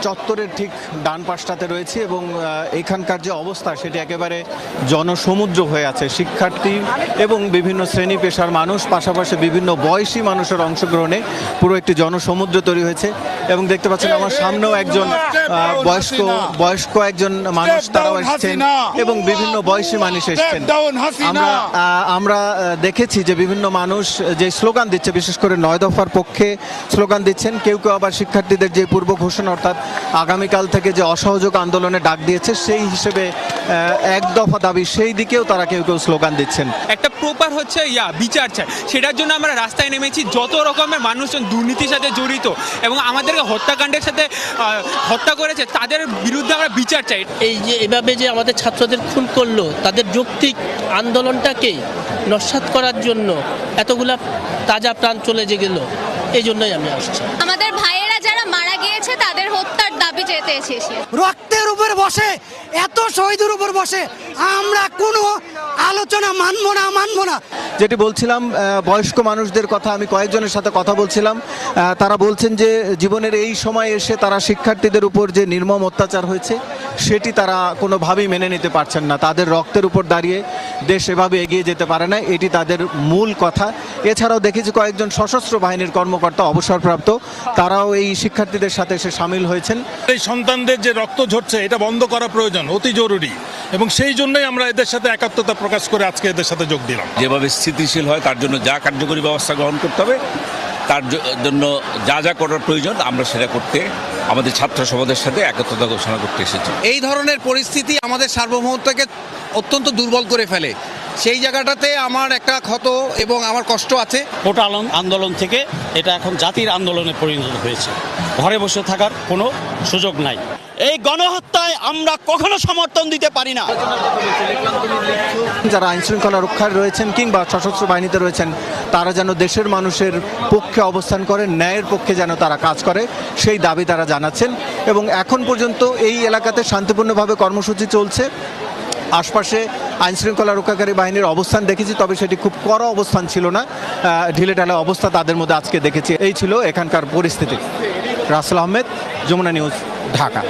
চত্বরের ঠিক ডান পাশটাতে রয়েছে এবং এখানকার যে অবস্থা সেটি একেবারে জনসমুদ্র হয়ে আছে। শিক্ষার্থী এবং বিভিন্ন শ্রেণী পেশার মানুষ, পাশাপাশি বিভিন্ন বয়সী মানুষের অংশগ্রহণে পুরো একটি জনসমুদ্র তৈরি হয়েছে। এবং দেখতে পাচ্ছেন আমার সামনেও একজন বয়স্ক একজন মানুষ, তারাও এসেছেন এবং বিভিন্ন বয়সী মানুষ এসেছেন। আমরা দেখেছি যে বিভিন্ন মানুষ যে স্লোগান দিচ্ছে, বিশেষ করে 9 দফার পক্ষে স্লোগান দিচ্ছেন। কেউ কেউ আবার শিক্ষার্থীদের যে পূর্ব ঘোষণা অর্থাৎ আগামীকাল থেকে যে অসহযোগ আন্দোলনে ডাক দিয়েছে সেই হিসেবে 1 দফা দাবি, সেই দিকেও তারা কেউ কেউ স্লোগান দিচ্ছেন। একটা প্রপার হচ্ছে বিচার চাই, সেটার জন্য আমরা রাস্তায় নেমেছি। যত রকমের মানুষজন দুর্নীতির সাথে জড়িত এবং আমাদেরকে হত্যাকাণ্ডের সাথে হত্যা করেছে তাদের বিরুদ্ধে আমরা বিচার চাই। এই যে এভাবে যে আমাদের ছাত্রদের খুন করলো, তাদের যৌক্তিক আন্দোলনটাকে নস্যাৎ করার জন্য এতগুলা তাজা প্রাণ চলে যে গেল, এই জন্যই আমি আসছি। আমাদের ভাইয়েরা যারা মারা গিয়েছে তাদের হত্যার দাবি চেতে এসেছি। রক্তের উপর বসে, এত শহীদের উপর বসে আমরা কোনো আলোচনা মানবো না। যেটি বলছিলাম, বয়স্ক মানুষদের কথা, আমি কয়েকজনের সাথে কথা বলছিলাম। তারা বলছেন যে জীবনের এই সময় এসে তারা শিক্ষার্থীদের উপর যে নির্মম অত্যাচার হয়েছে সেটি তারা কোনোভাবেই মেনে নিতে পারছেন না। তাদের রক্তের উপর দাঁড়িয়ে দেশ এভাবে এগিয়ে যেতে পারে না, এটি তাদের মূল কথা। এছাড়াও দেখেছি কয়েকজন সশস্ত্র বাহিনীর কর্মকর্তা অবসরপ্রাপ্ত, তারাও এই শিক্ষার্থীদের সাথে এসে সামিল হয়েছেন। এই সন্তানদের যে রক্ত ঝরছে এটা বন্ধ করা প্রয়োজন, অতি জরুরি, এবং সেই জন্যই আমরা এদের সাথে একাত্মতা প্রকাশ করে আজকে এদের সাথে যোগ দিলাম। যেভাবে স্থিতিশীল হয় তার জন্য যা কার্যকরী ব্যবস্থা গ্রহণ করতে হবে, তার জন্য যা যা করার প্রয়োজন আমরা সেটা করতে আমাদের ছাত্র সমাজের সাথে একত্রতা ঘোষণা করতে এসেছি। এই ধরনের পরিস্থিতি আমাদের সার্বভৌমত্বকে অত্যন্ত দুর্বল করে ফেলে। সেই জায়গাটাতে আমার একটা ক্ষত এবং আমার কষ্ট আছে। কোটা আন্দোলন থেকে এটা এখন জাতির আন্দোলনে পরিণত হয়েছে। ঘরে বসে থাকার কোনো সুযোগ নাই। এই গণহত্যায় আমরা কখনো সমর্থন দিতে পারি না। যারা আইন শৃঙ্খলা রক্ষায় রয়েছেন কিংবা সশস্ত্র বাহিনীতে রয়েছেন, তারা যেন দেশের মানুষের পক্ষে অবস্থান করে, ন্যায়ের পক্ষে যেন তারা কাজ করে, সেই দাবি তারা জানাচ্ছেন। এবং এখন পর্যন্ত এই এলাকাতে শান্তিপূর্ণভাবে কর্মসূচি চলছে। আশপাশে আইন শৃঙ্খলা রক্ষাকারী বাহিনীর অবস্থান দেখেছি, তবে সেটি খুব কড়া অবস্থান ছিল না, ঢিলেঢালা অবস্থা তাদের মধ্যে আজকে দেখেছি। এই ছিল এখানকার পরিস্থিতি। রাসেল আহমেদ, যমুনা নিউজ, ঢাকা।